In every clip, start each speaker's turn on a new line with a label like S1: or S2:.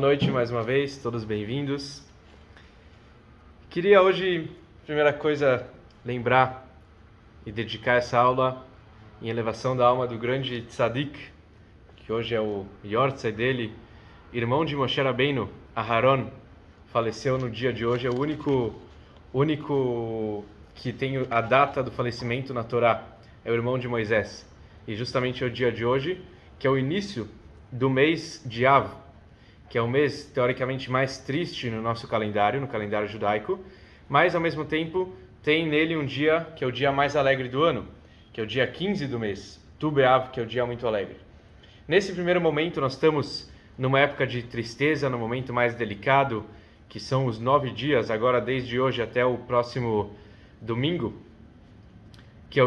S1: noite mais uma vez, todos bem-vindos. Queria hoje, primeira coisa, lembrar e dedicar essa aula em elevação da alma do grande Tzadik, que hoje é o Yortzei dele, irmão de Moshe Rabbeinu, Aharon, faleceu no dia de hoje, é o único que tem a data do falecimento na Torá, é o irmão de Moisés. E justamente é o dia de hoje, que é o início do mês de Av, que é o mês teoricamente mais triste no nosso calendário, no calendário judaico, mas ao mesmo tempo tem nele um dia que é o dia mais alegre do ano, que é o dia 15 do mês, Tu B'Av, que é o dia muito alegre. Nesse primeiro momento nós estamos numa época de tristeza, no momento mais delicado, que são os 9 dias, agora desde hoje até o próximo domingo, que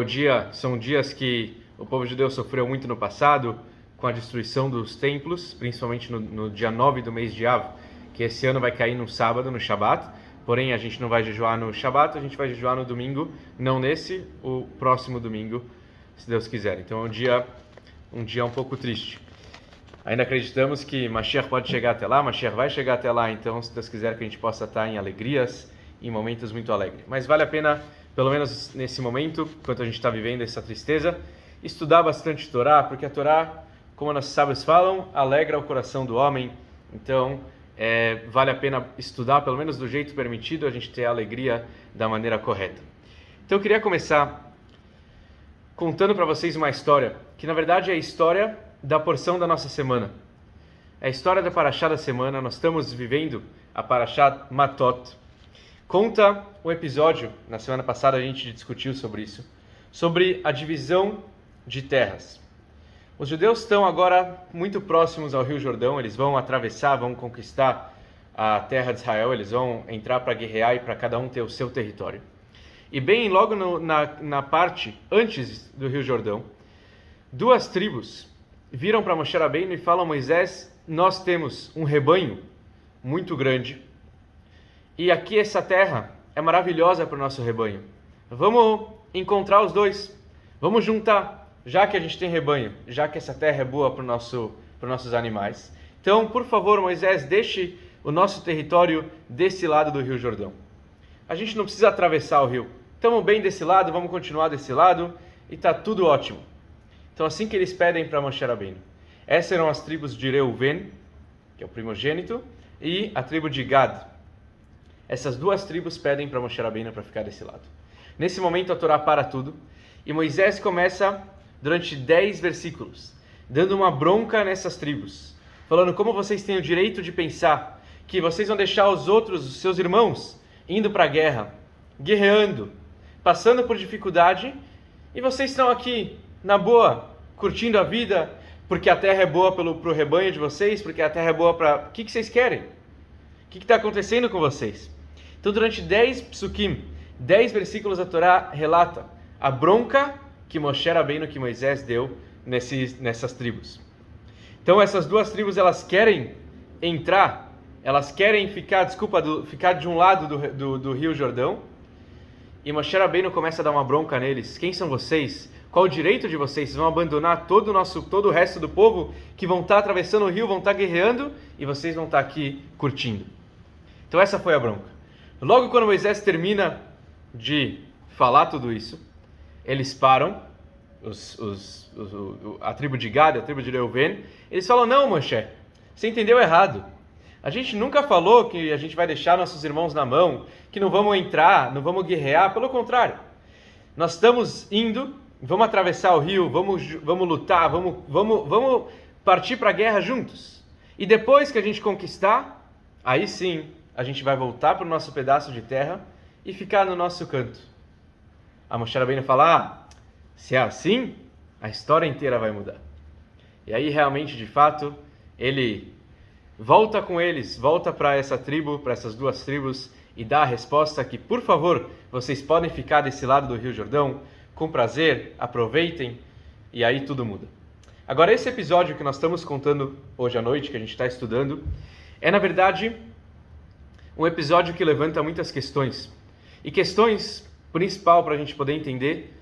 S1: são dias que o povo judeu sofreu muito no passado, com a destruição dos templos, principalmente no dia 9 do mês de Av, que esse ano vai cair no sábado, no Shabat, porém a gente não vai jejuar no Shabat, a gente vai jejuar no domingo, não nesse, o próximo domingo, se Deus quiser. Então é um dia um pouco triste. Ainda acreditamos que Mashiach pode chegar até lá, Mashiach vai chegar até lá, então se Deus quiser que a gente possa estar em alegrias, em momentos muito alegres. Mas vale a pena, pelo menos nesse momento, enquanto a gente está vivendo essa tristeza, estudar bastante Torá, porque a Torá, como nossos sábios falam, alegra o coração do homem. Então, vale a pena estudar, pelo menos do jeito permitido, a gente ter a alegria da maneira correta. Então, eu queria começar contando para vocês uma história, que na verdade é a história da porção da nossa semana. É a história da Parashá da semana, nós estamos vivendo a Parashá Matot. Conta um episódio, na semana passada a gente discutiu sobre isso, sobre a divisão de terras. Os judeus estão agora muito próximos ao Rio Jordão, eles vão atravessar, vão conquistar a terra de Israel, eles vão entrar para guerrear e para cada um ter o seu território. E bem logo na parte antes do Rio Jordão, duas tribos viram para Moshe Rabbeinu e falam: Moisés, nós temos um rebanho muito grande e aqui essa terra é maravilhosa para o nosso rebanho. Vamos encontrar os dois, vamos juntar. Já que a gente tem rebanho, já que essa terra é boa para os nossos animais. Então, por favor, Moisés, deixe o nosso território desse lado do Rio Jordão. A gente não precisa atravessar o rio. Estamos bem desse lado, vamos continuar desse lado e está tudo ótimo. Então, assim que eles pedem para Moshe Rabbeinu. Essas eram as tribos de Reuven, que é o primogênito, e a tribo de Gad. Essas duas tribos pedem para Moshe Rabbeinu para ficar desse lado. Nesse momento, a Torá para tudo e Moisés começa durante 10 versículos, dando uma bronca nessas tribos, falando como vocês têm o direito de pensar que vocês vão deixar os seus irmãos, indo para a guerra, guerreando, passando por dificuldade, e vocês estão aqui, na boa, curtindo a vida, porque a terra é boa para o rebanho de vocês, porque a terra é boa para... O que vocês querem? O que está acontecendo com vocês? Então, durante 10 psukim, 10 versículos, a Torá relata a bronca que Moshe Rabbeinu, que Moisés deu nessas tribos. Então essas duas tribos, elas querem entrar, elas querem ficar de um lado do Rio Jordão, e Moshe Rabbeinu começa a dar uma bronca neles. Quem são vocês? Qual o direito de vocês? Vocês vão abandonar todo o resto do povo que vão estar atravessando o rio, vão estar guerreando, e vocês vão estar aqui curtindo. Então essa foi a bronca. Logo quando Moisés termina de falar tudo isso, eles param, a tribo de Gad, a tribo de Reuven, eles falam: não, Moshe, você entendeu errado. A gente nunca falou que a gente vai deixar nossos irmãos na mão, que não vamos entrar, não vamos guerrear, pelo contrário. Nós estamos indo, vamos atravessar o rio, vamos lutar, vamos partir para a guerra juntos. E depois que a gente conquistar, aí sim, a gente vai voltar para o nosso pedaço de terra e ficar no nosso canto. A Moshe Rabbeinu fala: se é assim, a história inteira vai mudar. E aí realmente, de fato, ele volta com eles, volta para essa tribo, para essas duas tribos, e dá a resposta que, por favor, vocês podem ficar desse lado do Rio Jordão, com prazer, aproveitem, e aí tudo muda. Agora, esse episódio que nós estamos contando hoje à noite, que a gente está estudando, é na verdade um episódio que levanta muitas questões. E questões principal para a gente poder entender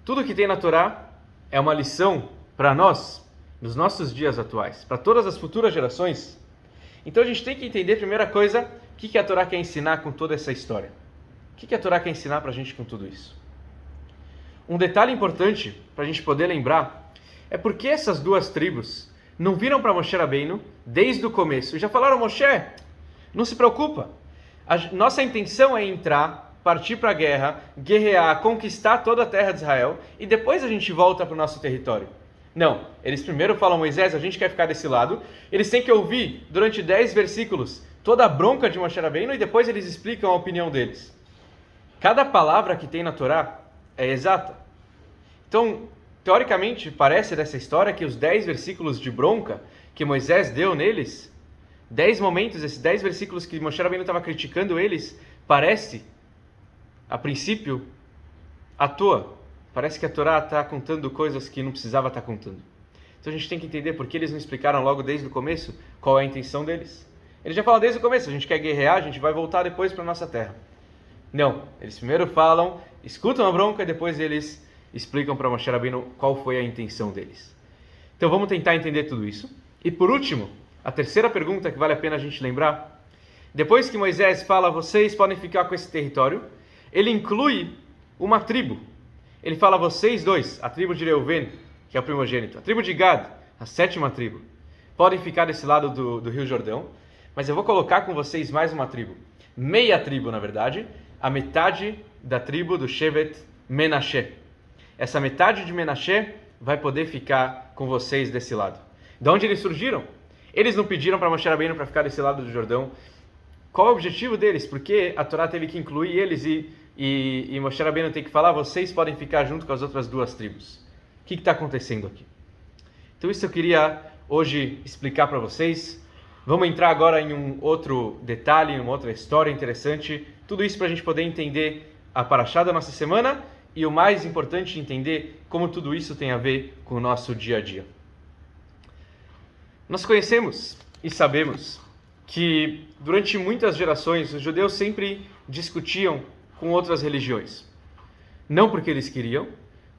S1: tudo que tem na Torá é uma lição para nós, nos nossos dias atuais, para todas as futuras gerações, Então a gente tem que entender, primeira coisa, o que a Torá quer ensinar com toda essa história. O que a Torá quer ensinar para a gente com tudo isso? Um detalhe importante para a gente poder lembrar é porque essas duas tribos não viram para Moshe Rabbeinu desde o começo e já falaram: Moshe, não se preocupa, nossa intenção é entrar, partir para a guerra, guerrear, conquistar toda a terra de Israel e depois a gente volta para o nosso território. Não, eles primeiro falam: Moisés, a gente quer ficar desse lado. Eles têm que ouvir durante 10 versículos toda a bronca de Moshe Rabbeinu e depois eles explicam a opinião deles. Cada palavra que tem na Torá é exata. Então, teoricamente, parece dessa história que os 10 versículos de bronca que Moisés deu neles, 10 momentos, esses 10 versículos que Moshe Rabbeinu estava criticando eles, parece, a princípio, à toa. Parece que a Torá está contando coisas que não precisava estar contando. Então a gente tem que entender por que eles não explicaram logo desde o começo qual é a intenção deles. Eles já falam desde o começo: a gente quer guerrear, a gente vai voltar depois para a nossa terra. Não, eles primeiro falam, escutam a bronca e depois eles explicam para Moshe Rabbeinu qual foi a intenção deles. Então vamos tentar entender tudo isso. E por último, a terceira pergunta que vale a pena a gente lembrar: depois que Moisés fala, vocês podem ficar com esse território, ele inclui uma tribo. Ele fala: vocês dois, a tribo de Reuven, que é o primogênito, a tribo de Gad, a sétima tribo, podem ficar desse lado do Rio Jordão, mas eu vou colocar com vocês mais uma tribo, meia tribo na verdade, a metade da tribo do Shevet Menashe. Essa metade de Menashe vai poder ficar com vocês desse lado. De onde eles surgiram? Eles não pediram para Moshe Rabbeinu para ficar desse lado do Jordão. Qual é o objetivo deles? Porque a Torá teve que incluir eles e Moshe Rabbeinu tem que falar: vocês podem ficar junto com as outras duas tribos. O que está acontecendo aqui? Então isso eu queria hoje explicar para vocês. Vamos entrar agora em um outro detalhe, em uma outra história interessante. Tudo isso para a gente poder entender a paraxá da nossa semana e o mais importante, entender como tudo isso tem a ver com o nosso dia a dia. Nós conhecemos e sabemos que durante muitas gerações os judeus sempre discutiam com outras religiões. Não porque eles queriam,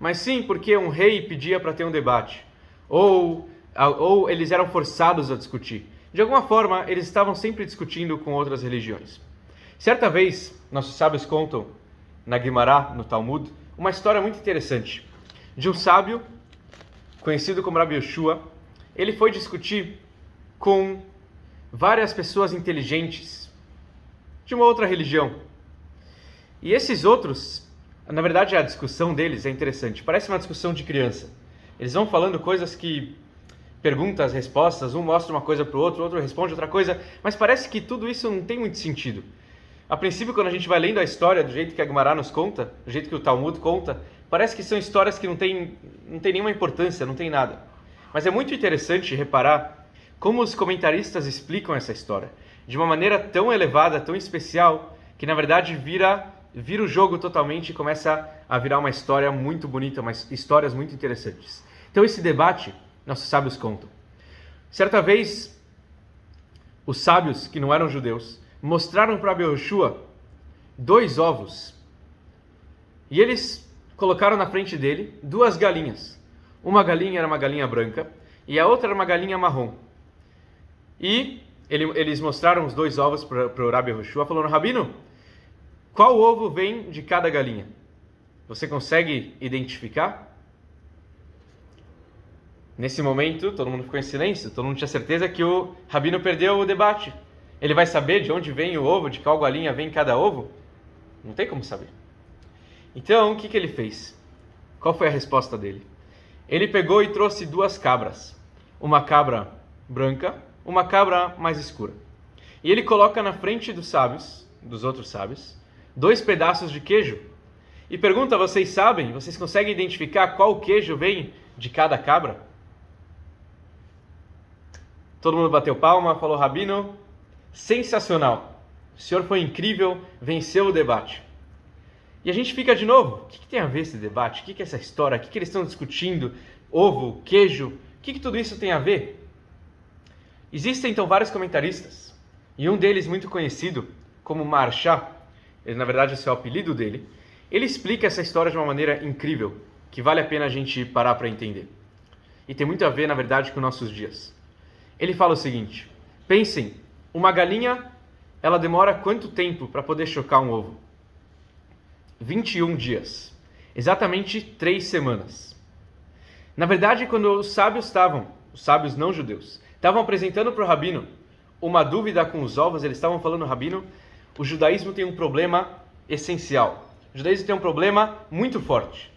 S1: mas sim porque um rei pedia para ter um debate. Ou eles eram forçados a discutir. De alguma forma, eles estavam sempre discutindo com outras religiões. Certa vez, nossos sábios contam, na Guimará, no Talmud, uma história muito interessante. De um sábio, conhecido como Rabi Yoshua, ele foi discutir com várias pessoas inteligentes de uma outra religião. E esses outros, na verdade a discussão deles é interessante, parece uma discussão de criança. Eles vão falando coisas que, perguntas, respostas, um mostra uma coisa para o outro responde outra coisa, mas parece que tudo isso não tem muito sentido. A princípio, quando a gente vai lendo a história do jeito que a Guimará nos conta, do jeito que o Talmud conta, parece que são histórias que não tem nenhuma importância, não tem nada. Mas é muito interessante reparar como os comentaristas explicam essa história, de uma maneira tão elevada, tão especial, que na verdade vira o jogo totalmente e começa a virar uma história muito bonita, histórias muito interessantes. Então esse debate, nossos sábios contam. Certa vez, os sábios, que não eram judeus, mostraram para Rabi Yoshua 2 ovos. E eles colocaram na frente dele 2 galinhas. Uma galinha era uma galinha branca e a outra era uma galinha marrom. E eles mostraram os 2 ovos para o Rabi Yoshua, falando: Rabino, qual ovo vem de cada galinha? Você consegue identificar? Nesse momento, todo mundo ficou em silêncio, todo mundo tinha certeza que o Rabino perdeu o debate. Ele vai saber de onde vem o ovo, de qual galinha vem cada ovo? Não tem como saber. Então, o que ele fez? Qual foi a resposta dele? Ele pegou e trouxe 2 cabras. Uma cabra branca, uma cabra mais escura. E ele coloca na frente dos sábios, dos outros sábios, 2 pedaços de queijo. E pergunta: vocês sabem, vocês conseguem identificar qual queijo vem de cada cabra? Todo mundo bateu palma, falou: Rabino, sensacional. O senhor foi incrível, venceu o debate. E a gente fica de novo: o que tem a ver esse debate? O que é essa história? O que eles estão discutindo? Ovo, queijo, o que tudo isso tem a ver? Existem então vários comentaristas, e um deles muito conhecido como Maharsha, ele na verdade esse é o apelido dele, ele explica essa história de uma maneira incrível, que vale a pena a gente parar para entender. E tem muito a ver, na verdade, com nossos dias. Ele fala o seguinte: pensem uma galinha, ela demora quanto tempo para poder chocar um ovo? 21 dias. Exatamente 3 semanas. Na verdade, quando os sábios não judeus, estavam apresentando para o rabino uma dúvida com os ovos, eles estavam falando, rabino, o judaísmo tem um problema essencial. O judaísmo tem um problema muito forte.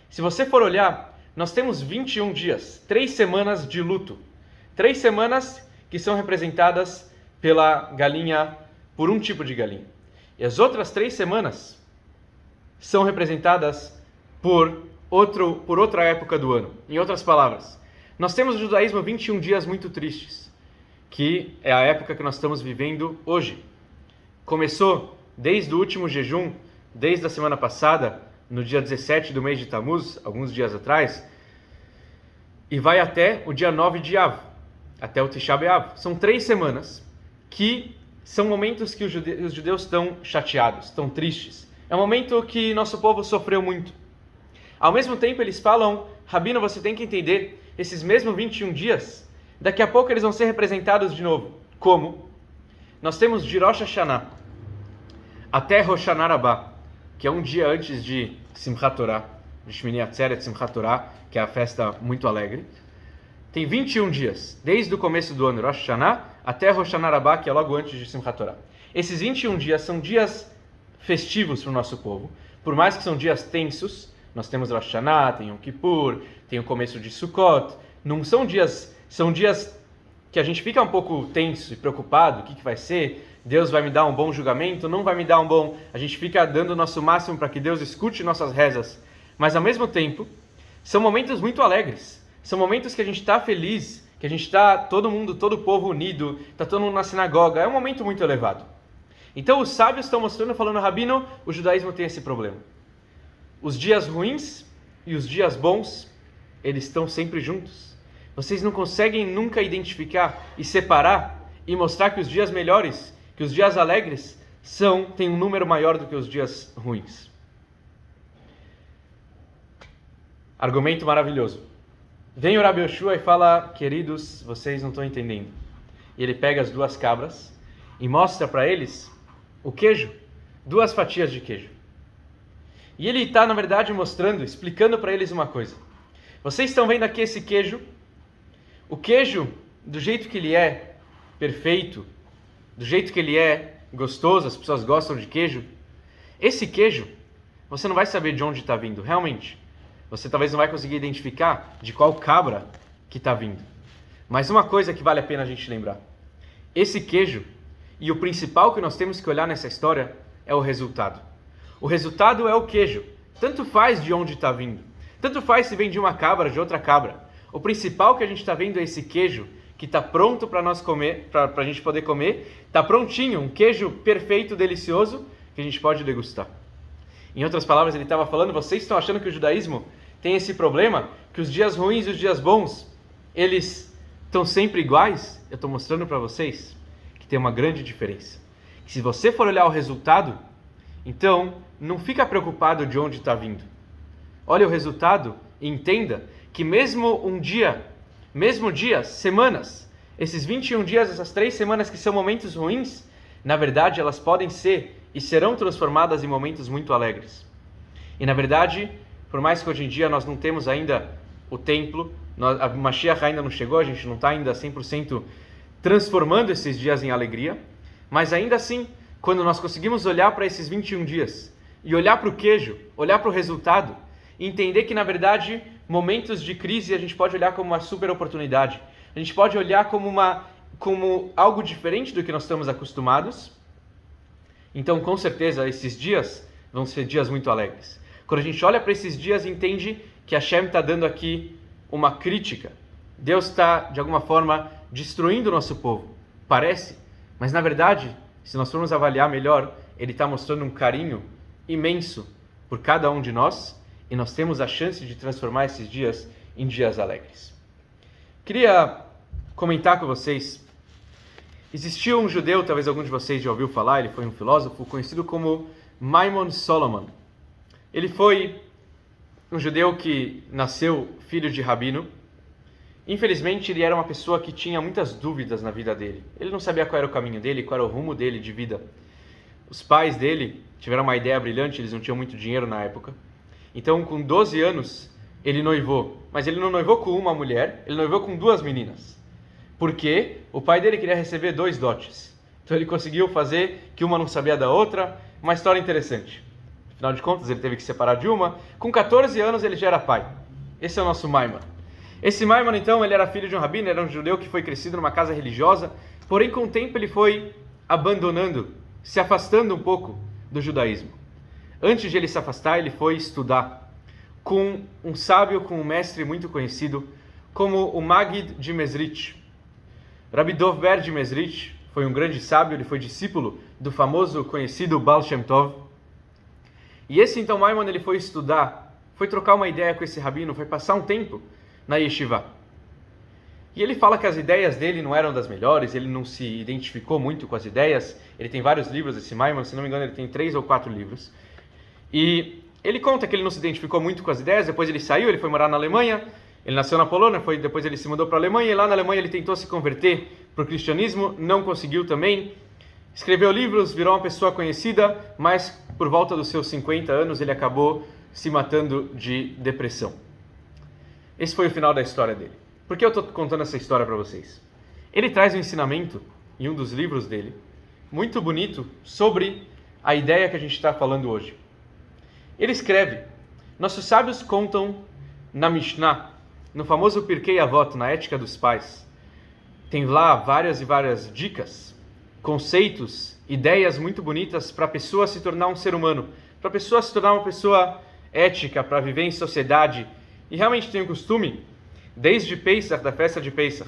S1: Se você for olhar, nós temos 21 dias, 3 semanas de luto. 3 semanas que são representadas pela galinha, por um tipo de galinha. E as outras 3 semanas são representadas por outra época do ano. Em outras palavras, nós temos no judaísmo 21 dias muito tristes, que é a época que nós estamos vivendo hoje. Começou desde o último jejum, desde a semana passada, no dia 17 do mês de Tammuz, alguns dias atrás, e vai até o dia 9 de Av, até o Tisha B'Av. São 3 semanas que são momentos que os judeus estão chateados, estão tristes. É um momento que nosso povo sofreu muito. Ao mesmo tempo, eles falam, rabino, você tem que entender, esses mesmos 21 dias, daqui a pouco eles vão ser representados de novo. Como? Nós temos de Rosh Hashanah até Rosh Hashanah Rabbah, que é um dia antes de Simchat Torah, de Shmini Atzeret, Simchat Torah, que é a festa muito alegre. Tem 21 dias, desde o começo do ano, Rosh Hashanah, até Rosh Hashanah Rabbah, que é logo antes de Simchat Torah. Esses 21 dias são dias festivos para o nosso povo. Por mais que são dias tensos, nós temos Rosh Hashanah, tem Yom Kippur, tem o começo de Sukkot. Não são dias, são dias que a gente fica um pouco tenso e preocupado, o que vai ser? Deus vai me dar um bom julgamento? Não vai me dar um bom? A gente fica dando o nosso máximo para que Deus escute nossas rezas. Mas ao mesmo tempo, são momentos muito alegres. São momentos que a gente está feliz, que a gente está todo mundo, todo o povo unido, está todo mundo na sinagoga. É um momento muito elevado. Então os sábios estão mostrando, falando, rabino, o judaísmo tem esse problema. Os dias ruins e os dias bons, eles estão sempre juntos. Vocês não conseguem nunca identificar e separar e mostrar que os dias melhores, que os dias alegres, têm um número maior do que os dias ruins. Argumento maravilhoso. Vem o Rabi Yoshua e fala, queridos, vocês não estão entendendo. E ele pega as 2 cabras e mostra para eles o queijo, 2 fatias de queijo. E ele está, na verdade, mostrando, explicando para eles uma coisa. Vocês estão vendo aqui esse queijo? O queijo, do jeito que ele é perfeito, do jeito que ele é gostoso, as pessoas gostam de queijo. Esse queijo, você não vai saber de onde está vindo, realmente. Você talvez não vai conseguir identificar de qual cabra que está vindo. Mas uma coisa que vale a pena a gente lembrar. Esse queijo, e o principal que nós temos que olhar nessa história, é o resultado. O resultado é o queijo. Tanto faz de onde está vindo. Tanto faz se vem de uma cabra, de outra cabra. O principal que a gente está vendo é esse queijo que está pronto para nós comer, para a gente poder comer. Está prontinho, um queijo perfeito, delicioso, que a gente pode degustar. Em outras palavras, ele estava falando, vocês estão achando que o judaísmo tem esse problema? Que os dias ruins e os dias bons, eles estão sempre iguais? Eu estou mostrando para vocês que tem uma grande diferença. Que se você for olhar o resultado, então não fica preocupado de onde está vindo. Olha o resultado e entenda que mesmo dia, semanas, esses 21 dias, essas 3 semanas que são momentos ruins, na verdade elas podem ser e serão transformadas em momentos muito alegres. E na verdade, por mais que hoje em dia nós não temos ainda o templo, a Mashiach ainda não chegou, a gente não está ainda 100% transformando esses dias em alegria, mas ainda assim, quando nós conseguimos olhar para esses 21 dias e olhar para o queijo, olhar para o resultado, e entender que na verdade momentos de crise a gente pode olhar como uma super oportunidade, a gente pode olhar como algo diferente do que nós estamos acostumados. Então, com certeza, esses dias vão ser dias muito alegres. Quando a gente olha para esses dias e entende que Hashem está dando aqui uma crítica, Deus está, de alguma forma, destruindo o nosso povo. Parece, mas na verdade, se nós formos avaliar melhor, Ele está mostrando um carinho imenso por cada um de nós e nós temos a chance de transformar esses dias em dias alegres. Queria comentar com vocês. Existiu um judeu, talvez algum de vocês já ouviu falar, ele foi um filósofo conhecido como Maimon Solomon. Ele foi um judeu que nasceu filho de rabino, Infelizmente, ele era uma pessoa que tinha muitas dúvidas na vida dele. Ele não sabia qual era o caminho dele, qual era o rumo dele de vida. Os pais dele tiveram uma ideia brilhante, eles não tinham muito dinheiro na época. Então, com 12 anos, ele noivou. Mas ele não noivou com uma mulher, ele noivou com 2 meninas. Porque o pai dele queria receber 2 dotes. Então ele conseguiu fazer que uma não sabia da outra. Uma história interessante. Afinal de contas, ele teve que se separar de uma. Com 14 anos, ele já era pai. Esse é o nosso Maimon. Esse Maimon, então, ele era filho de um rabino, era um judeu que foi crescido numa casa religiosa. Porém, com o tempo, ele foi abandonando, se afastando um pouco do judaísmo. Antes de ele se afastar, ele foi estudar com um sábio, com um mestre muito conhecido, como o Maggid de Mezrich. Rabbi Dov Ber de Mezrich foi um grande sábio, ele foi discípulo do famoso, conhecido Baal Shem Tov. E esse, então, Maimon, ele foi estudar, foi trocar uma ideia com esse rabino, foi passar um tempo na yeshiva. E ele fala que as ideias dele não eram das melhores, ele não se identificou muito com as ideias. Ele tem vários livros, esse Maimon, se não me engano, ele tem 3 ou 4 livros. E ele conta que ele não se identificou muito com as ideias, depois ele saiu, ele foi morar na Alemanha, ele nasceu na Polônia, depois ele se mudou para a Alemanha, e lá na Alemanha ele tentou se converter para o cristianismo, não conseguiu também. Escreveu livros, virou uma pessoa conhecida, mas por volta dos seus 50 anos ele acabou se matando de depressão. Esse foi o final da história dele. Por que eu estou contando essa história para vocês? Ele traz um ensinamento, em um dos livros dele, muito bonito, sobre a ideia que a gente está falando hoje. Ele escreve: nossos sábios contam na Mishnah, no famoso Pirkei Avot, na Ética dos Pais. Tem lá várias e várias dicas, conceitos, ideias muito bonitas para a pessoa se tornar um ser humano, para a pessoa se tornar uma pessoa ética, para viver em sociedade. E realmente tem o costume, desde Pesach, da festa de Pesach,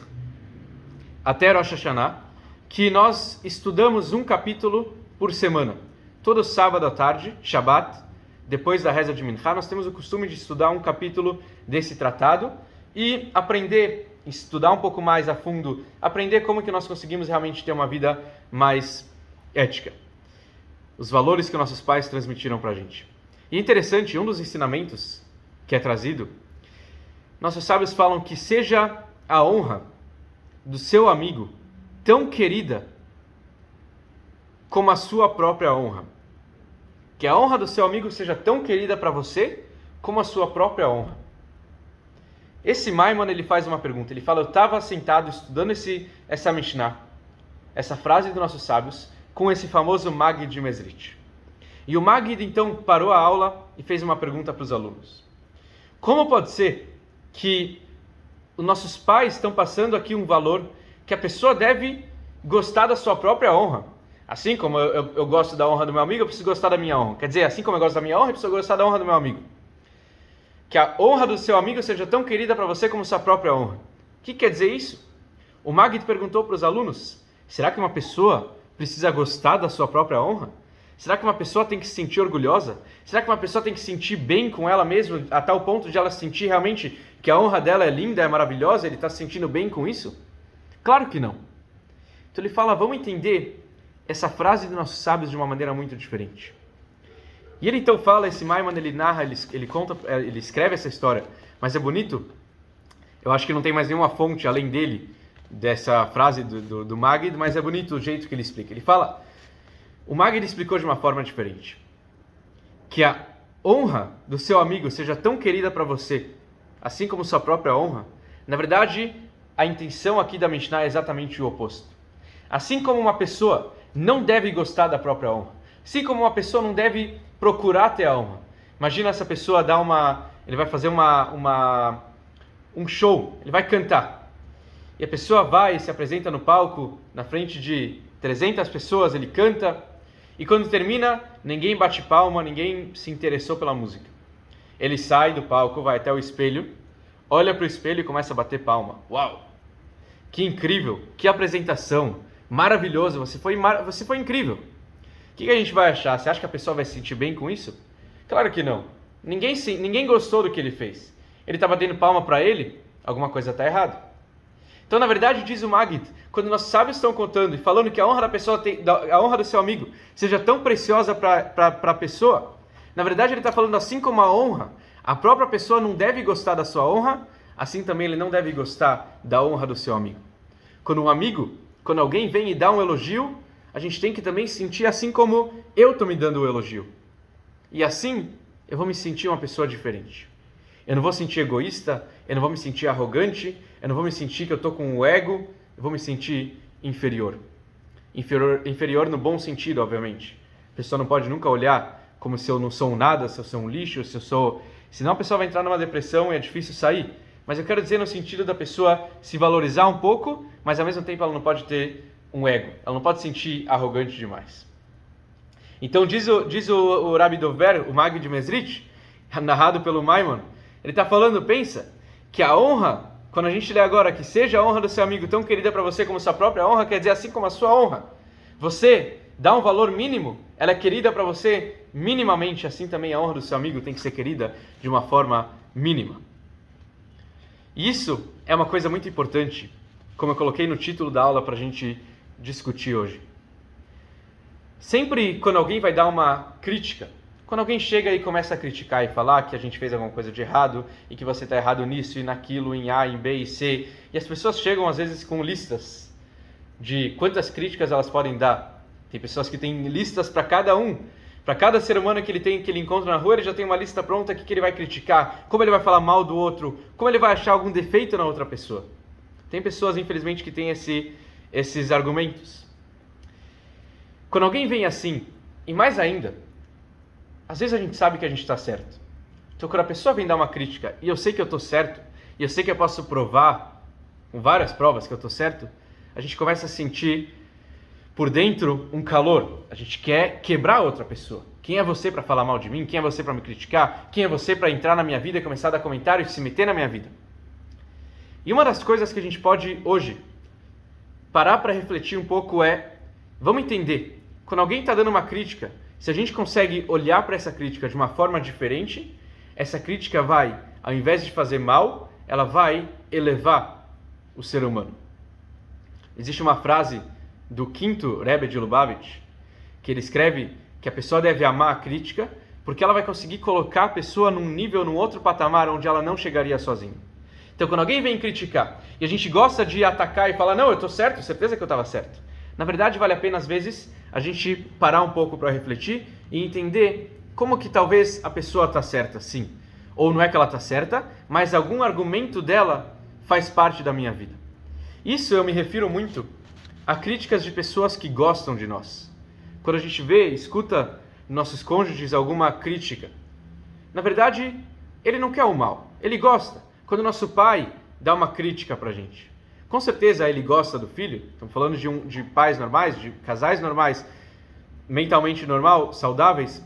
S1: até Rosh Hashanah, que nós estudamos um capítulo por semana. Todo sábado à tarde, Shabbat, depois da reza de Minchá, nós temos o costume de estudar um capítulo desse tratado e aprender, estudar um pouco mais a fundo, aprender como que nós conseguimos realmente ter uma vida mais ética. Os valores que nossos pais transmitiram para a gente. E interessante, um dos ensinamentos que é trazido, nossos sábios falam que seja a honra do seu amigo tão querida como a sua própria honra. Que a honra do seu amigo seja tão querida para você como a sua própria honra. Esse Maimon, ele faz uma pergunta. Ele fala: eu estava sentado estudando essa Mishnah, essa frase dos nossos sábios, com esse famoso Maggid de Mezrich. E o Maggid, então, parou a aula e fez uma pergunta para os alunos. Como pode ser que os nossos pais estão passando aqui um valor que a pessoa deve gostar da sua própria honra? Assim como eu gosto da honra do meu amigo, eu preciso gostar da minha honra. Quer dizer, assim como eu gosto da minha honra, eu preciso gostar da honra do meu amigo. Que a honra do seu amigo seja tão querida para você como sua própria honra. O que quer dizer isso? O Maggid perguntou para os alunos: será que uma pessoa precisa gostar da sua própria honra? Será que uma pessoa tem que se sentir orgulhosa? Será que uma pessoa tem que se sentir bem com ela mesma, a tal ponto de ela sentir realmente que a honra dela é linda, é maravilhosa, ele está se sentindo bem com isso? Claro que não. Então ele fala: vamos entender essa frase dos nossos sábios de uma maneira muito diferente. E ele então fala, esse Maimon, ele narra, ele conta, ele escreve essa história, mas é bonito. Eu acho que não tem mais nenhuma fonte além dele, dessa frase do Maggid, mas é bonito o jeito que ele explica. Ele fala, o Maggid explicou de uma forma diferente, que a honra do seu amigo seja tão querida para você, assim como sua própria honra. Na verdade, a intenção aqui da Mishnah é exatamente o oposto. Assim como uma pessoa não deve gostar da própria honra, assim como uma pessoa não deve procurar ter a honra. Imagina essa pessoa ele vai fazer um show, ele vai cantar. E a pessoa vai e se apresenta no palco, na frente de 300 pessoas, ele canta, e quando termina, ninguém bate palma, ninguém se interessou pela música. Ele sai do palco, vai até o espelho, olha para o espelho e começa a bater palma. Uau! Que incrível! Que apresentação! Maravilhoso! Você foi incrível! O que a gente vai achar? Você acha que a pessoa vai se sentir bem com isso? Claro que não. Ninguém gostou do que ele fez. Ele está batendo palma para ele? Alguma coisa está errada. Então, na verdade, diz o Maggid, quando nossos sábios estão contando e falando que a honra da pessoa a honra do seu amigo seja tão preciosa para a pessoa, na verdade ele está falando assim como a honra, a própria pessoa não deve gostar da sua honra, assim também ele não deve gostar da honra do seu amigo. Quando alguém vem e dá um elogio, a gente tem que também sentir assim como eu estou me dando o elogio. E assim, eu vou me sentir uma pessoa diferente. Eu não vou sentir egoísta, eu não vou me sentir arrogante, eu não vou me sentir que eu estou com o ego, eu vou me sentir inferior. Inferior no bom sentido, obviamente. A pessoa não pode nunca olhar como se eu não sou um nada, se eu sou um lixo, se eu sou... Senão a pessoa vai entrar numa depressão e é difícil sair. Mas eu quero dizer no sentido da pessoa se valorizar um pouco, mas ao mesmo tempo ela não pode ter um ego. Ela não pode se sentir arrogante demais. Então diz o Rabbi Dover, o Magid de Mezritch, narrado pelo Maimon, ele está falando, pensa, que a honra, quando a gente lê agora que seja a honra do seu amigo tão querida para você como sua própria honra, quer dizer assim como a sua honra. Você dá um valor mínimo, ela é querida para você minimamente, assim também a honra do seu amigo tem que ser querida de uma forma mínima. E isso é uma coisa muito importante, como eu coloquei no título da aula para a gente discutir hoje. Sempre quando alguém vai dar uma crítica, quando alguém chega e começa a criticar e falar que a gente fez alguma coisa de errado e que você está errado nisso e naquilo, em A, em B e C, e as pessoas chegam às vezes com listas de quantas críticas elas podem dar. Tem pessoas que têm listas para cada um. Para cada ser humano que ele encontra na rua, ele já tem uma lista pronta que ele vai criticar, como ele vai falar mal do outro, como ele vai achar algum defeito na outra pessoa. Tem pessoas, infelizmente, que têm esses argumentos. Quando alguém vem assim, e mais ainda, às vezes a gente sabe que a gente está certo. Então quando a pessoa vem dar uma crítica, e eu sei que eu estou certo, e eu sei que eu posso provar, com várias provas que eu estou certo, a gente começa a sentir por dentro um calor. A gente quer quebrar a outra pessoa. Quem é você para falar mal de mim? Quem é você para me criticar? Quem é você para entrar na minha vida e começar a dar comentários e se meter na minha vida? E uma das coisas que a gente pode hoje parar para refletir um pouco é, vamos entender, quando alguém está dando uma crítica, se a gente consegue olhar para essa crítica de uma forma diferente, essa crítica vai, ao invés de fazer mal, ela vai elevar o ser humano. Existe uma frase do quinto Rebbe de Lubavitch, que ele escreve que a pessoa deve amar a crítica, porque ela vai conseguir colocar a pessoa num nível, num outro patamar, onde ela não chegaria sozinha. Então, quando alguém vem criticar, e a gente gosta de atacar e falar, não, eu estou certo, certeza que eu estava certo. Na verdade, vale a pena, às vezes, a gente parar um pouco para refletir e entender como que talvez a pessoa está certa, sim. Ou não é que ela está certa, mas algum argumento dela faz parte da minha vida. Isso eu me refiro muito a críticas de pessoas que gostam de nós. Quando a gente vê, escuta nossos cônjuges alguma crítica, na verdade, ele não quer o mal, ele gosta. Quando nosso pai dá uma crítica pra gente, com certeza ele gosta do filho. Estamos falando de pais normais, de casais normais, mentalmente normal, saudáveis.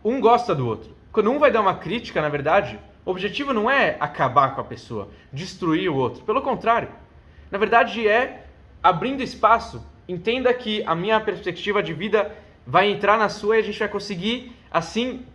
S1: Um gosta do outro. Quando um vai dar uma crítica, na verdade, o objetivo não é acabar com a pessoa, destruir o outro. Pelo contrário, na verdade é abrindo espaço. Entenda que a minha perspectiva de vida vai entrar na sua e a gente vai conseguir, assim,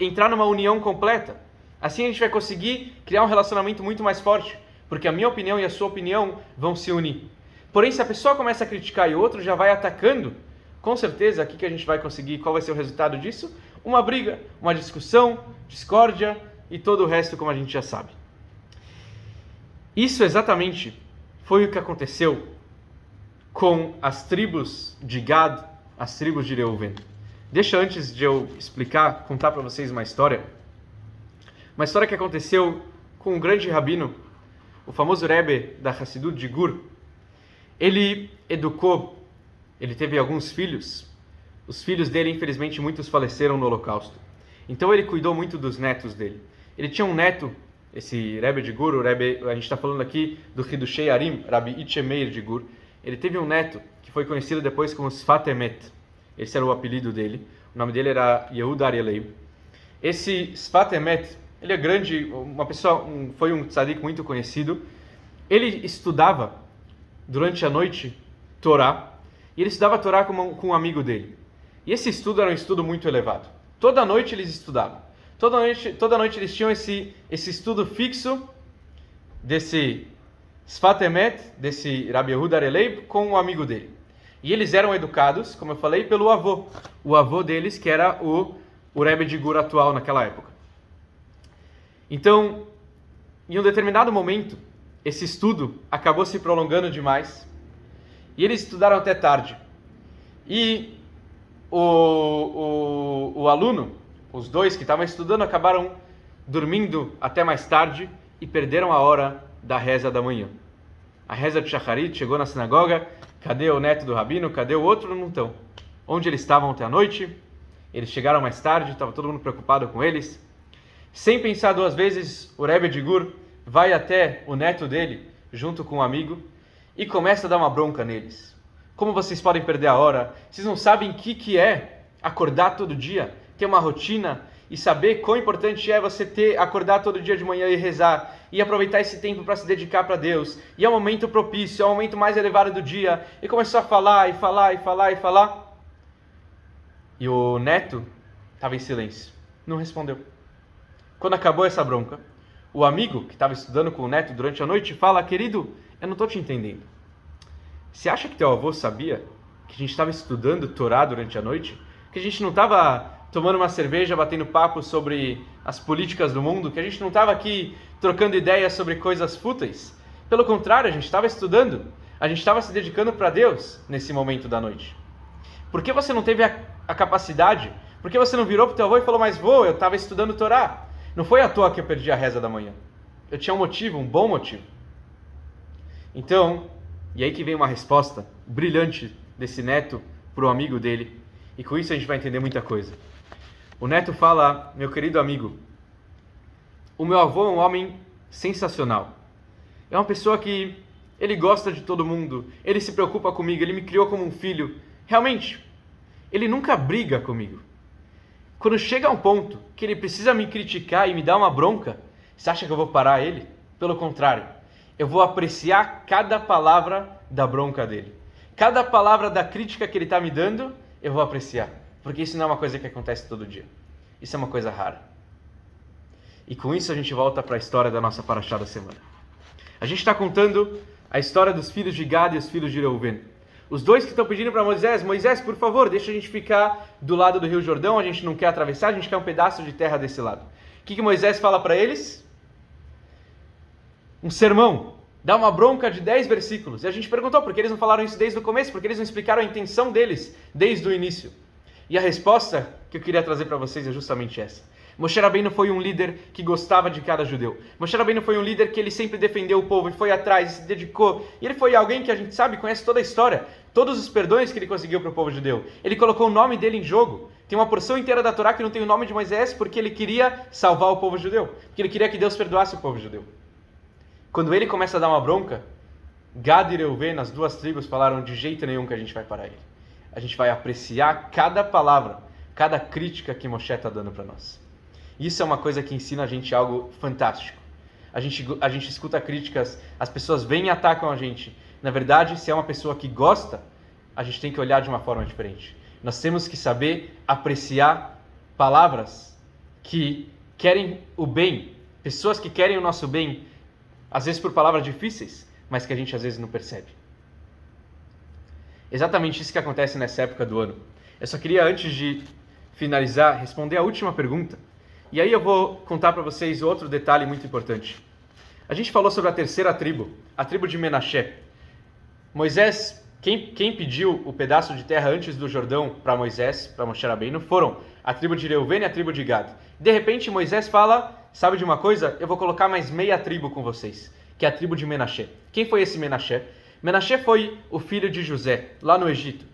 S1: entrar numa união completa. Assim a gente vai conseguir criar um relacionamento muito mais forte, porque a minha opinião e a sua opinião vão se unir. Porém, se a pessoa começa a criticar e o outro já vai atacando, com certeza, o que a gente vai conseguir? Qual vai ser o resultado disso? Uma briga, uma discussão, discórdia e todo o resto, como a gente já sabe. Isso exatamente foi o que aconteceu com as tribos de Gad, as tribos de Reuven. Deixa antes de eu explicar, contar para vocês uma história que aconteceu com um grande rabino, o famoso Rebbe da Hassidut de Gur. Ele educou, ele teve alguns filhos. Os filhos dele, infelizmente, muitos faleceram no Holocausto. Então ele cuidou muito dos netos dele. Ele tinha um neto, esse Rebbe de Gur, a gente está falando aqui do Hidushei Arim, Rabbi Itchemeir de Gur. Ele teve um neto que foi conhecido depois como Sfat Emet. Esse era o apelido dele. O nome dele era Yehuda Arielei. Esse Sfat Emet, ele é grande, uma pessoa, foi um tzadik muito conhecido. Ele estudava durante a noite Torá, e ele estudava Torá com um amigo dele. E esse estudo era um estudo muito elevado. Toda noite eles estudavam. Toda noite eles tinham esse estudo fixo desse Sfat Emet, desse Rabbi Yehuda Arielei, com um amigo dele. E eles eram educados, como eu falei, pelo avô. O avô deles, que era o Rebbe de Gur atual naquela época. Então, em um determinado momento, esse estudo acabou se prolongando demais e eles estudaram até tarde. E o aluno, os dois que estavam estudando, acabaram dormindo até mais tarde e perderam a hora da reza da manhã. A reza de Shacharit chegou na sinagoga, cadê o neto do rabino, cadê o outro? Não estão. Onde eles estavam ontem à noite? Eles chegaram mais tarde, estava todo mundo preocupado com eles. Sem pensar duas vezes, o Rebbe de Gur vai até o neto dele, junto com um amigo, e começa a dar uma bronca neles. Como vocês podem perder a hora? Vocês não sabem o que é acordar todo dia, ter uma rotina e saber quão importante é você acordar todo dia de manhã e rezar, e aproveitar esse tempo para se dedicar para Deus. E é o momento propício, é o momento mais elevado do dia. E começou a falar, e falar, e falar, e falar. E o neto estava em silêncio, não respondeu. Quando acabou essa bronca, o amigo que estava estudando com o neto durante a noite fala: querido, eu não estou te entendendo. Você acha que teu avô sabia que a gente estava estudando Torá durante a noite? Que a gente não estava tomando uma cerveja, batendo papo sobre as políticas do mundo? Que a gente não estava aqui trocando ideias sobre coisas fúteis? Pelo contrário, a gente estava estudando. A gente estava se dedicando para Deus nesse momento da noite. Por que você não teve a capacidade? Por que você não virou para o teu avô e falou: mas vô, eu estava estudando Torá? Não foi à toa que eu perdi a reza da manhã. Eu tinha um motivo, um bom motivo. Então, e aí que vem uma resposta brilhante desse neto para o amigo dele. E com isso a gente vai entender muita coisa. O neto fala: meu querido amigo, o meu avô é um homem sensacional. É uma pessoa que ele gosta de todo mundo, ele se preocupa comigo, ele me criou como um filho. Realmente, ele nunca briga comigo. Quando chega a um ponto que ele precisa me criticar e me dar uma bronca, você acha que eu vou parar ele? Pelo contrário, eu vou apreciar cada palavra da bronca dele. Cada palavra da crítica que ele está me dando, eu vou apreciar. Porque isso não é uma coisa que acontece todo dia. Isso é uma coisa rara. E com isso a gente volta para a história da nossa paraxá da semana. A gente está contando a história dos filhos de Gad e os filhos de Reuven. Os dois que estão pedindo para Moisés: Moisés, por favor, deixa a gente ficar do lado do Rio Jordão, a gente não quer atravessar, a gente quer um pedaço de terra desse lado. O que Moisés fala para eles? Um sermão, dá uma bronca de 10 versículos. E a gente perguntou por que eles não falaram isso desde o começo, porque eles não explicaram a intenção deles desde o início. E a resposta que eu queria trazer para vocês é justamente essa. Moshe Rabbeinu foi um líder que gostava de cada judeu. Moshe Rabbeinu foi um líder que ele sempre defendeu o povo e foi atrás e se dedicou. E ele foi alguém que a gente sabe, conhece toda a história, todos os perdões que ele conseguiu para o povo judeu. Ele colocou o nome dele em jogo. Tem uma porção inteira da Torá que não tem o nome de Moisés porque ele queria salvar o povo judeu, porque ele queria que Deus perdoasse o povo judeu. Quando ele começa a dar uma bronca, Gad e Reuven, as duas tribos, falaram: de jeito nenhum que a gente vai parar ele. A gente vai apreciar cada palavra, cada crítica que Moshe está dando para nós. Isso é uma coisa que ensina a gente algo fantástico. A gente escuta críticas, as pessoas vêm e atacam a gente. Na verdade, se é uma pessoa que gosta, a gente tem que olhar de uma forma diferente. Nós temos que saber apreciar palavras que querem o bem, pessoas que querem o nosso bem, às vezes por palavras difíceis, mas que a gente às vezes não percebe. Exatamente isso que acontece nessa época do ano. Eu só queria, antes de finalizar, responder a última pergunta. E aí eu vou contar para vocês outro detalhe muito importante. A gente falou sobre a terceira tribo, a tribo de Menashe. Moisés, quem pediu o pedaço de terra antes do Jordão para Moisés, para Moshe Rabbeinu, foram a tribo de Reuven e a tribo de Gad. De repente Moisés fala: sabe de uma coisa? Eu vou colocar mais meia tribo com vocês, que é a tribo de Menashe. Quem foi esse Menashe? Menashe foi o filho de José, lá no Egito.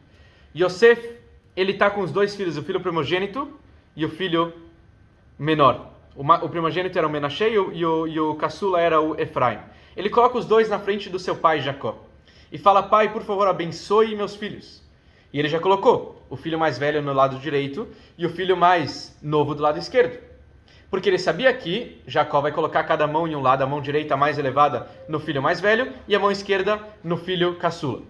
S1: Yosef, ele está com os dois filhos, o filho primogênito e o filho menor. O primogênito era o Menashe e o caçula era o Efraim. Ele coloca os dois na frente do seu pai Jacó e fala: pai, por favor, abençoe meus filhos. E ele já colocou o filho mais velho no lado direito e o filho mais novo do lado esquerdo. Porque ele sabia que Jacó vai colocar cada mão em um lado, a mão direita mais elevada no filho mais velho e a mão esquerda no filho caçula. O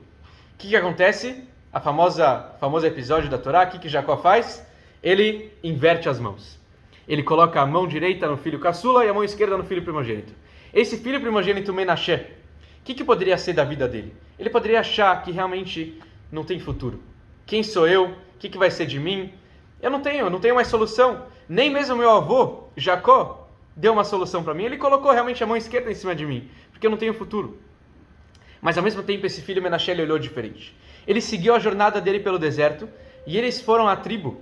S1: que acontece? A famoso episódio da Torá, o que Jacó faz? Ele inverte as mãos. Ele coloca a mão direita no filho caçula e a mão esquerda no filho primogênito. Esse filho primogênito Menashe, o que poderia ser da vida dele? Ele poderia achar que realmente não tem futuro. Quem sou eu? O que vai ser de mim? Eu não tenho mais solução. Nem mesmo meu avô, Jacó, deu uma solução para mim. Ele colocou realmente a mão esquerda em cima de mim, porque eu não tenho futuro. Mas ao mesmo tempo esse filho Menashe ele olhou diferente. Ele seguiu a jornada dele pelo deserto e eles foram a tribo,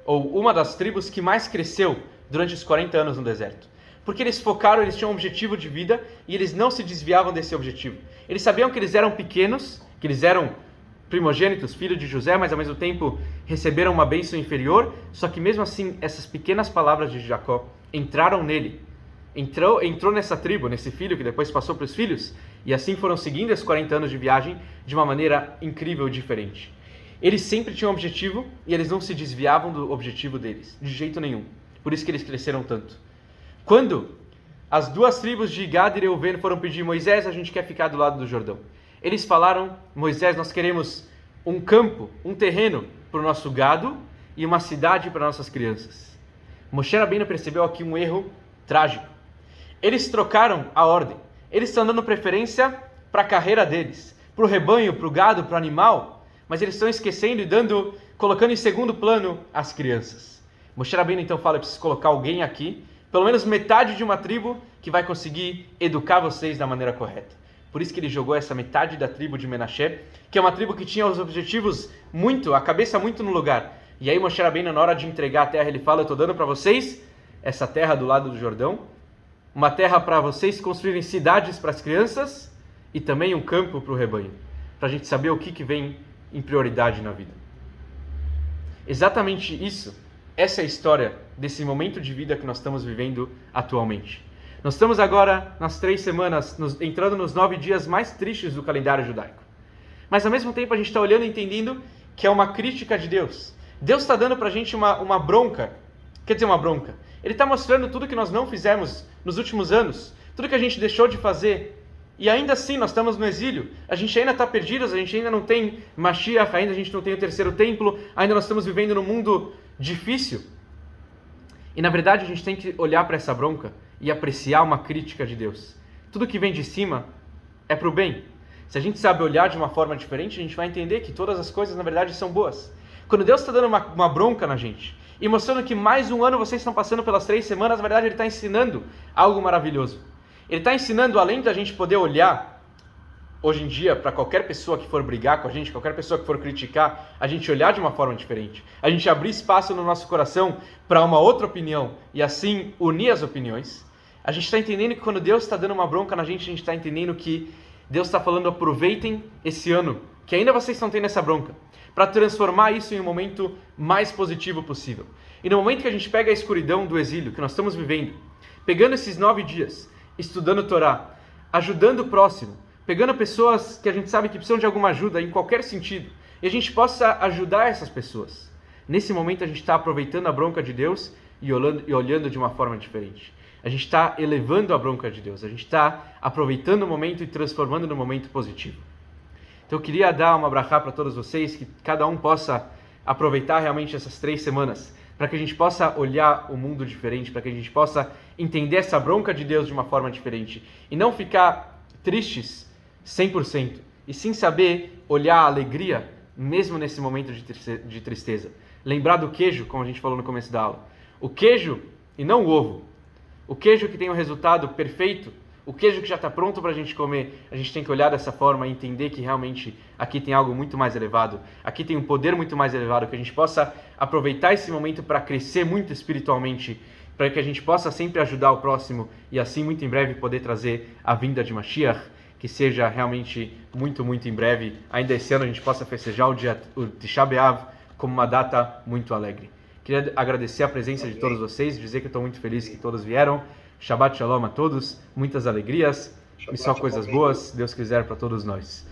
S1: ou uma das tribos que mais cresceu durante os 40 anos no deserto. Porque eles focaram, eles tinham um objetivo de vida e eles não se desviavam desse objetivo. Eles sabiam que eles eram pequenos, que eles eram primogênitos, filhos de José, mas ao mesmo tempo receberam uma bênção inferior, só que mesmo assim essas pequenas palavras de Jacó entraram nele. Entrou nessa tribo, nesse filho que depois passou para os filhos, e assim foram seguindo esses 40 anos de viagem de uma maneira incrível e diferente. Eles sempre tinham um objetivo e eles não se desviavam do objetivo deles, de jeito nenhum. Por isso que eles cresceram tanto. Quando as duas tribos de Gad e Reuven foram pedir: Moisés, a gente quer ficar do lado do Jordão. Eles falaram: Moisés, nós queremos um campo, um terreno para o nosso gado e uma cidade para nossas crianças. Moshe Rabbeinu percebeu aqui um erro trágico. Eles trocaram a ordem. Eles estão dando preferência para a carreira deles, para o rebanho, para o gado, para o animal, mas eles estão esquecendo e colocando em segundo plano as crianças. Moshe Rabbeinu então fala: eu preciso colocar alguém aqui, pelo menos metade de uma tribo, que vai conseguir educar vocês da maneira correta. Por isso que ele jogou essa metade da tribo de Menashe, que é uma tribo que tinha os objetivos a cabeça muito no lugar. E aí Moshe Rabbeinu, na hora de entregar a terra, ele fala: eu estou dando para vocês essa terra do lado do Jordão, uma terra para vocês construírem cidades para as crianças e também um campo para o rebanho, para a gente saber o que vem em prioridade na vida. Exatamente isso, essa é a história desse momento de vida que nós estamos vivendo atualmente. Nós estamos agora nas 3 semanas, entrando nos 9 dias mais tristes do calendário judaico. Mas ao mesmo tempo a gente está olhando e entendendo que é uma crítica de Deus. Deus está dando para a gente uma bronca. Quer dizer, uma bronca. Ele está mostrando tudo que nós não fizemos nos últimos anos, tudo que a gente deixou de fazer. E ainda assim nós estamos no exílio. A gente ainda está perdidos, a gente ainda não tem Mashiach, ainda a gente não tem o terceiro templo, ainda nós estamos vivendo num mundo difícil. E na verdade a gente tem que olhar para essa bronca e apreciar uma crítica de Deus. Tudo que vem de cima é para o bem. Se a gente sabe olhar de uma forma diferente, a gente vai entender que todas as coisas na verdade são boas. Quando Deus está dando uma bronca na gente e mostrando que mais um ano vocês estão passando pelas 3 semanas, na verdade Ele está ensinando algo maravilhoso. Ele está ensinando, além da gente poder olhar hoje em dia para qualquer pessoa que for brigar com a gente, qualquer pessoa que for criticar, a gente olhar de uma forma diferente, a gente abrir espaço no nosso coração para uma outra opinião e assim unir as opiniões. A gente está entendendo que quando Deus está dando uma bronca na gente está entendendo que Deus está falando: aproveitem esse ano, que ainda vocês estão tendo essa bronca, para transformar isso em um momento mais positivo possível. E no momento que a gente pega a escuridão do exílio que nós estamos vivendo, pegando esses 9 dias, estudando Torá, ajudando o próximo, pegando pessoas que a gente sabe que precisam de alguma ajuda em qualquer sentido, e a gente possa ajudar essas pessoas. Nesse momento a gente está aproveitando a bronca de Deus e olhando de uma forma diferente. A gente está elevando a bronca de Deus, a gente está aproveitando o momento e transformando no momento positivo. Então eu queria dar uma brachá para todos vocês, que cada um possa aproveitar realmente essas 3 semanas, para que a gente possa olhar o mundo diferente, para que a gente possa entender essa bronca de Deus de uma forma diferente, e não ficar tristes 100%, e sim saber olhar a alegria, mesmo nesse momento de tristeza. Lembrar do queijo, como a gente falou no começo da aula. O queijo e não o ovo. O queijo que tem um resultado perfeito, o queijo que já está pronto para a gente comer, a gente tem que olhar dessa forma e entender que realmente aqui tem algo muito mais elevado, aqui tem um poder muito mais elevado, que a gente possa aproveitar esse momento para crescer muito espiritualmente, para que a gente possa sempre ajudar o próximo e assim muito em breve poder trazer a vinda de Mashiach, que seja realmente muito, muito em breve, ainda esse ano a gente possa festejar o Tisha B'Av como uma data muito alegre. Queria agradecer a presença de todos vocês, dizer que estou muito feliz que todos vieram. Shabbat Shalom a todos, muitas alegrias e só coisas boas, se Deus quiser, para todos nós.